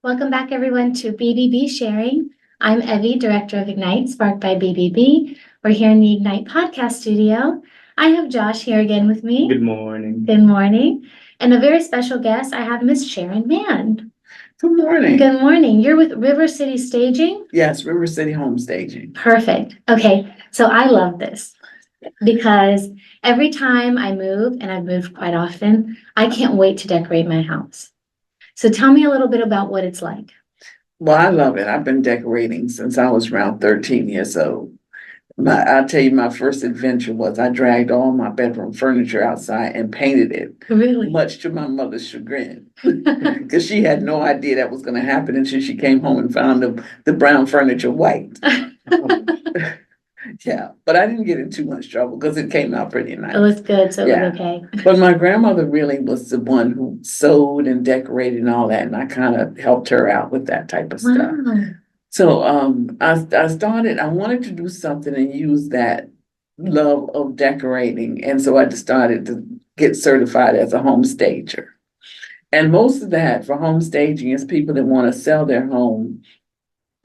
Welcome back, everyone, to BBB Sharing. I'm Evie, Director of Ignite, sparked by BBB. We're here in the Ignite podcast studio. I have Josh here again with me. Good morning. Good morning. And a very special guest, I have Miss Sharyn Mann. Good morning. Good morning. You're with River City Staging? Yes, River City Home Staging. Perfect. Okay, so I love this because every time I move, and I've moved quite often, I can't wait to decorate my house. So tell me a little bit about what it's like. Well, I love it. I've been decorating since I was around 13 years old. I'll tell you, my first adventure was I dragged all my bedroom furniture outside and painted it, Really? much to my mother's chagrin, because she had no idea that was going to happen until she came home and found the brown furniture white. Yeah, but I didn't get in too much trouble because it came out pretty nice. It was good, so it Yeah. was okay. But my grandmother really was the one who sewed and decorated and all that, and I kind of helped her out with that type of stuff. Wow. So I wanted to do something and use that love of decorating, and so I decided to get certified as a home stager. And most of that for home staging is people that want to sell their home,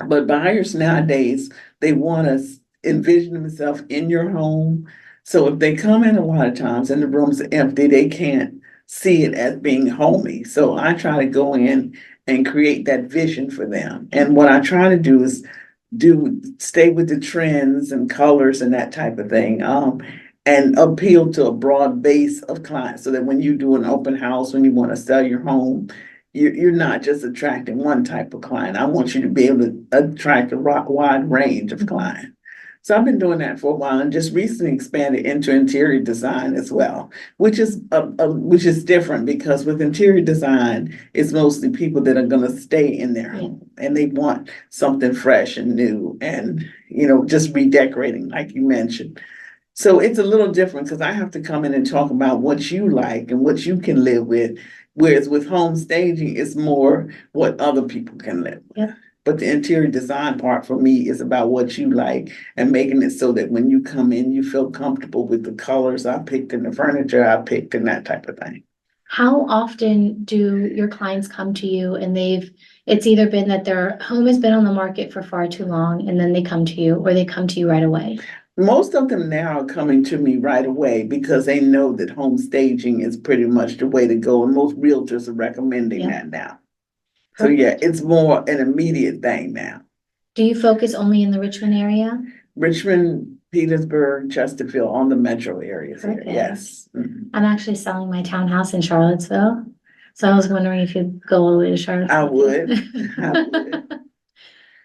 but buyers nowadays, they want to envision themselves in your home. So if they come in a lot of times and the room's empty, they can't see it as being homey. So I try to go in and create that vision for them. And what I try to do is stay with the trends and colors and that type of thing. And appeal to a broad base of clients so that when you do an open house, when you want to sell your home, you're not just attracting one type of client. I want you to be able to attract a wide range of clients. So I've been doing that for a while and just recently expanded into interior design as well, which is different because with interior design, it's mostly people that are going to stay in their home and they want something fresh and new and, just redecorating like you mentioned. So it's a little different because I have to come in and talk about what you like and what you can live with. Whereas with home staging, it's more what other people can live with. Yep. But the interior design part for me is about what you like and making it so that when you come in, you feel comfortable with the colors I picked and the furniture I picked and that type of thing. How often do your clients come to you and it's either been that their home has been on the market for far too long and then they come to you, or they come to you right away? Most of them now are coming to me right away because they know that home staging is pretty much the way to go. And most realtors are recommending that now. So yeah, it's more an immediate thing now. Do you focus only in the Richmond area? Richmond, Petersburg, Chesterfield, on the metro areas here, Okay. yes. Mhm. I'm actually selling my townhouse in Charlottesville. So I was wondering if you'd go all the way to Charlottesville. I would. I would.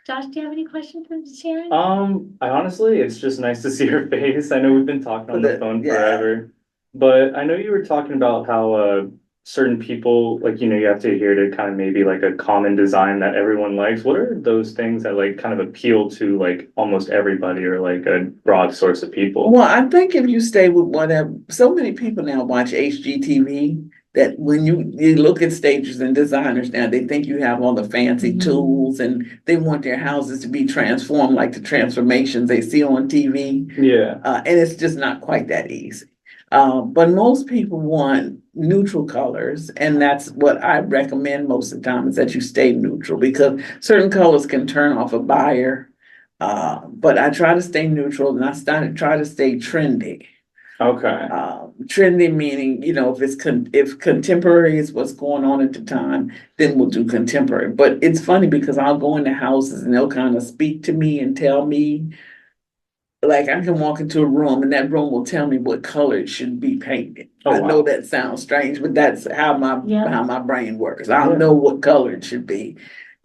Josh, do you have any questions for Sharyn? I honestly, it's just nice to see her face. I know we've been talking on the phone Yeah. forever, but I know you were talking about how certain people, like, you have to adhere to kind of maybe like a common design that everyone likes. What are those things that like kind of appeal to like almost everybody or like a broad source of people? Well, I think if you stay with whatever, so many people now watch HGTV that when you look at stagers and designers now, they think you have all the fancy tools and they want their houses to be transformed like the transformations they see on TV. Yeah. And it's just not quite that easy. But most people want neutral colors, and that's what I recommend most of the time is that you stay neutral because certain colors can turn off a buyer. But I try to stay neutral and I try to stay trendy. Okay. Trendy meaning, if contemporary is what's going on at the time, then we'll do contemporary. But it's funny because I'll go into houses and they'll kind of speak to me and tell me, like I can walk into a room and that room will tell me what color it should be painted. Oh, I know wow. that sounds strange, but that's how my brain works. I'll Yeah. know what color it should be.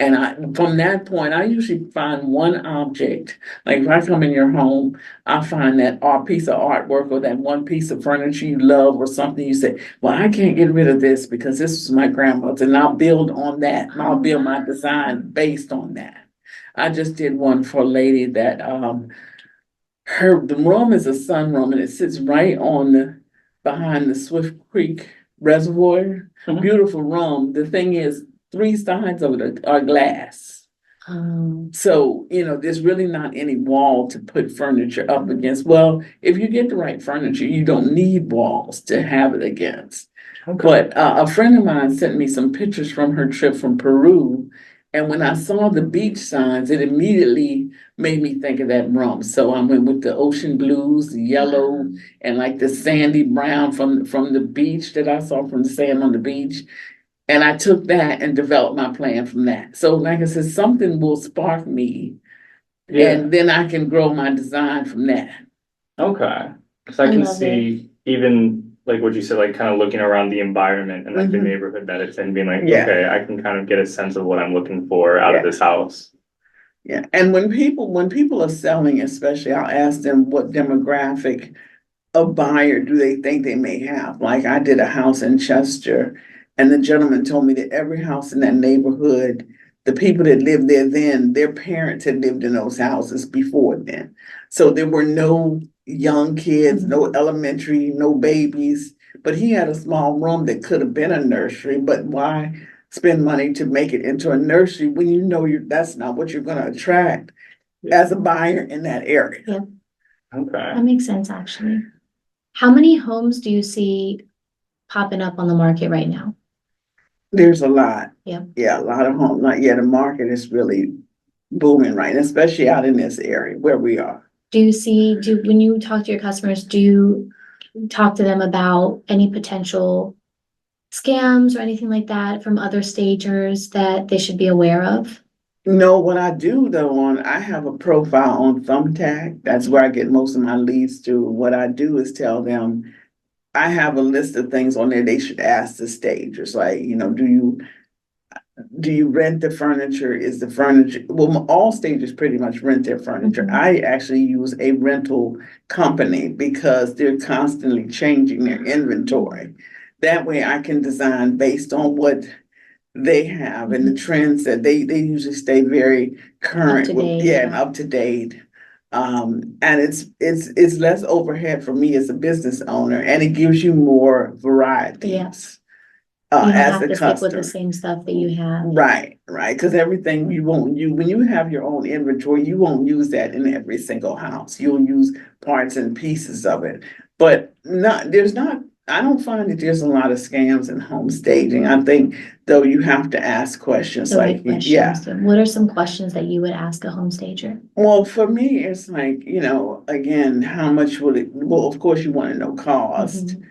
And from that point, I usually find one object. Like if I come in your home, I find that piece of artwork or that one piece of furniture you love or something you say, well, I can't get rid of this because this was my grandmother's, and I'll build on that. And I'll build my design based on that. I just did one for a lady that the room is a sunroom and it sits right on behind the Swift Creek Reservoir. Mhm. Beautiful room. The thing is, 3 sides of it are glass. So, there's really not any wall to put furniture up against. Well, if you get the right furniture, you don't need walls to have it against. Okay. But a friend of mine sent me some pictures from her trip from Peru. And when I saw the beach signs, it immediately made me think of that room. So I went with the ocean blues, the yellow, and like the sandy brown from the beach that I saw from the sand on the beach. And I took that and developed my plan from that. So like I said, something will spark me, Yeah, and then I can grow my design from that. okay. Cause I I can love see even like what you said, like kind of looking around the environment and like the Mhm. neighborhood that it's in, being like, Yeah. okay, I can kind of get a sense of what I'm looking for out of Yeah. this house. Yeah, and when people are selling, especially, I'll ask them what demographic of buyer do they think they may have. Like I did a house in Chester, and the gentleman told me that every house in that neighborhood, the people that lived there then, their parents had lived in those houses before then. So there were no young kids, no elementary, no babies. But he had a small room that could have been a nursery, but why spend money to make it into a nursery when you know that's not what you're gonna attract as a buyer in that area? Yeah. Okay. That makes sense, actually. How many homes do you see popping up on the market right now? There's a lot. Yeah. Yeah, a lot of homes. Like, yeah, the market is really booming right now, especially out in this area where we are. When you talk to your customers, do you talk to them about any potential scams or anything like that from other stagers that they should be aware of? No, what I do though, I have a profile on Thumbtack. That's where I get most of my leads to. What I do is tell them I have a list of things on there they should ask the stagers. Like, do you rent the furniture? Is the furniture, well, all stages pretty much rent their furniture. Mhm. I actually use a rental company because they're constantly changing their inventory. That way I can design based on what they have and the trends that they usually stay very current with, Up-to-date, yeah, and yeah. up to date. And it's less overhead for me as a business owner, and it gives you more varieties. Yes. You don't As have the to stick with the customer. same stuff that you have. Right, right, because everything when you have your own inventory, you won't use that in every single house. You'll use parts and pieces of it. But I don't find that there's a lot of scams in home staging. I think though you have to ask questions The right like, questions. yeah. What are some questions that you would ask a home stager? Well, for me, it's like, again, how much will it, well, of course you want to know cost. Mhm.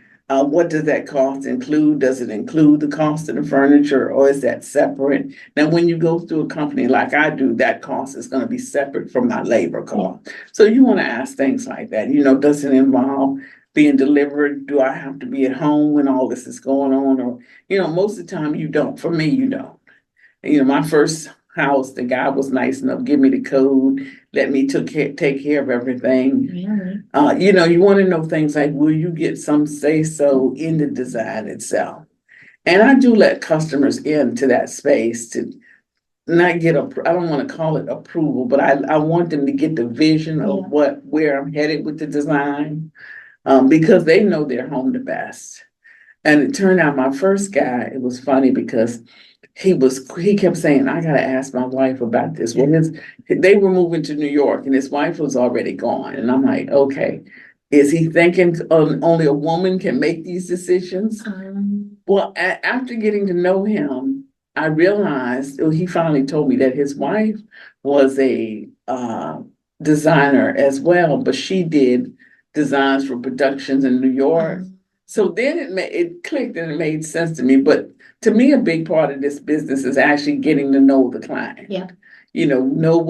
What does that cost include? Does it include the cost of the furniture, or is that separate? Now, when you go through a company like I do, that cost is going to be separate from my labor cost. So you want to ask things like that. Does it involve being delivered? Do I have to be at home when all this is going on? Or, most of the time you don't. For me, you don't. My first house, the guy was nice enough, give me the code, let me take care of everything. Really? You want to know things like, will you get some say so in the design itself? And I do let customers into that space to not get I don't want to call it approval, but I want them to get the vision of where I'm headed with the design, because they know their home the best. And it turned out my first guy, it was funny because he kept saying, I gotta ask my wife about this. Well, they were moving to New York and his wife was already gone. And I'm like, okay, is he thinking only a woman can make these decisions? Well, after getting to know him, I realized, he finally told me that his wife was a designer as well, but she did designs for productions in New York. So then it clicked and it made sense to me. But to me, a big part of this business is actually getting to know the client. Yeah. Know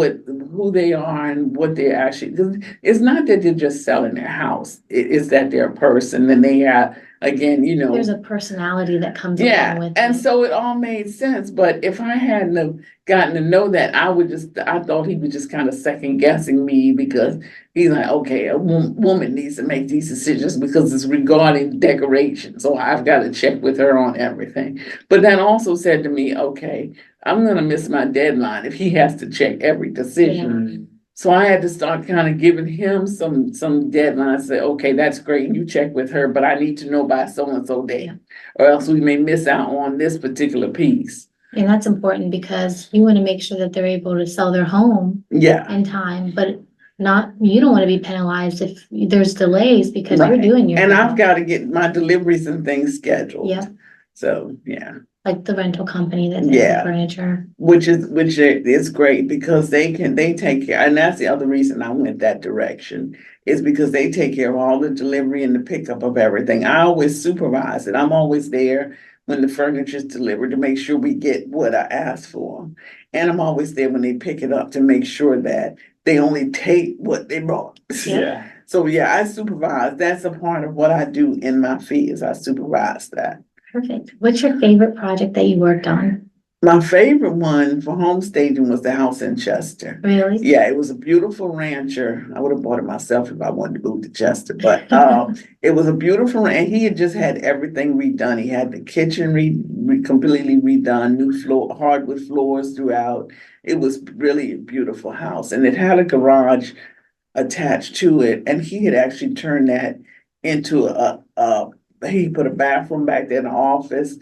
who they are and what they're actually. It's not that they're just selling their house. It's that they're a person and they have, again, There's a personality that comes along with and it. so it all made sense. But if I hadn't have gotten to know that, I thought he was just kind of second guessing me because he's like, okay, a woman needs to make these decisions because it's regarding decoration. So I've got to check with her on everything. But that also said to me, okay, I'm going to miss my deadline if he has to check every decision. So I had to start kind of giving him some deadlines. Say, okay, that's great. You check with her, but I need to know by so and so day, or else we may miss out on this particular piece. And that's important because you want to make sure that they're able to sell their home in time, but you don't want to be penalized if there's delays because you're doing your And job. I've got to get my deliveries and things scheduled. Yeah. So, yeah. like the rental company that does the Yeah. furniture. Which is great because they take care, and that's the other reason I went that direction, is because they take care of all the delivery and the pickup of everything. I always supervise it. I'm always there when the furniture is delivered to make sure we get what I asked for. And I'm always there when they pick it up to make sure that they only take what they brought. Yeah. So yeah, I supervise. That's a part of what I do in my fee is I supervise that. Perfect. What's your favorite project that you worked on? My favorite one for home staging was the house in Chester. Really? Yeah, it was a beautiful rancher. I would have bought it myself if I wanted to move to Chester, but it was a beautiful, and he had just had everything redone. He had the kitchen completely redone, new floor, hardwood floors throughout. It was really a beautiful house, and it had a garage attached to it, and he had actually turned that into he put a bathroom back there in the office.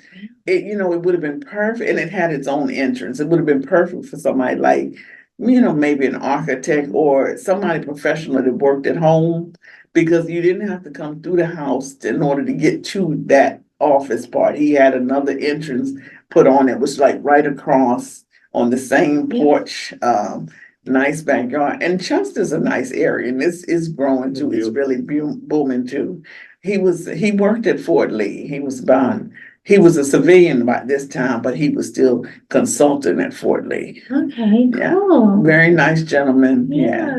It would have been perfect, and it had its own entrance. It would have been perfect for somebody like, maybe an architect or somebody professional that worked at home, because you didn't have to come through the house in order to get to that office part. He had another entrance put on it, was like right across on the same porch. Nice backyard, and Chester's a nice area, and this is growing too. It's really booming too. He worked at Fort Lee. He was a civilian by this time, but he was still consulting at Fort Lee. Okay, Yeah. cool. Very nice gentleman. Yeah.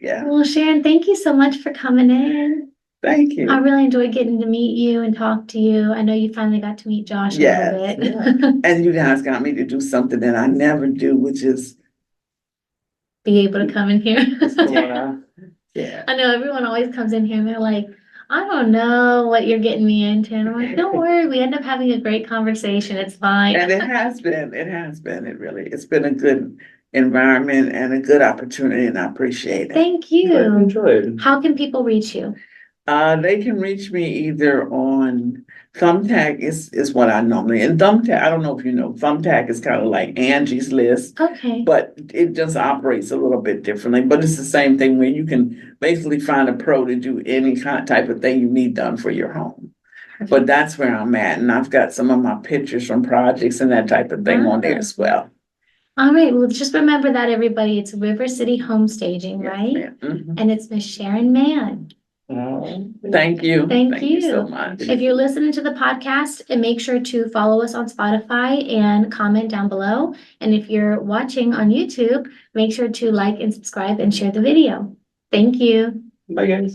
Yeah. Well, Sharyn, thank you so much for coming in. Thank you. I really enjoyed getting to meet you and talk to you. I know you finally got to meet Josh a little Yes, bit. And you guys got me to do something that I never do, which is Be able to come in here. yeah. I know everyone always comes in here and they're like, I don't know what you're getting me into. And I'm like, don't worry, we end up having a great conversation. It's fine. And it has been, it's been a good environment and a good opportunity, and I appreciate it. Thank I you. enjoyed. How can people reach you? They can reach me either on Thumbtack is what I normally, and Thumbtack, I don't know if you know, Thumbtack is kind of like Angie's List, Okay. but it just operates a little bit differently. But it's the same thing where you can basically find a pro to do any type of thing you need done for your home. But that's where I'm at, and I've got some of my pictures from projects and that type of thing on there as well. All right, well, just remember that, everybody. It's River City Home Staging, Yes, right? ma'am. Mhm. And it's Miss Sharyn Mann. Thank you. Thank you so much. If you're listening to the podcast, and make sure to follow us on Spotify and comment down below. And if you're watching on YouTube, make sure to like and subscribe and share the video. Thank you. Bye, guys.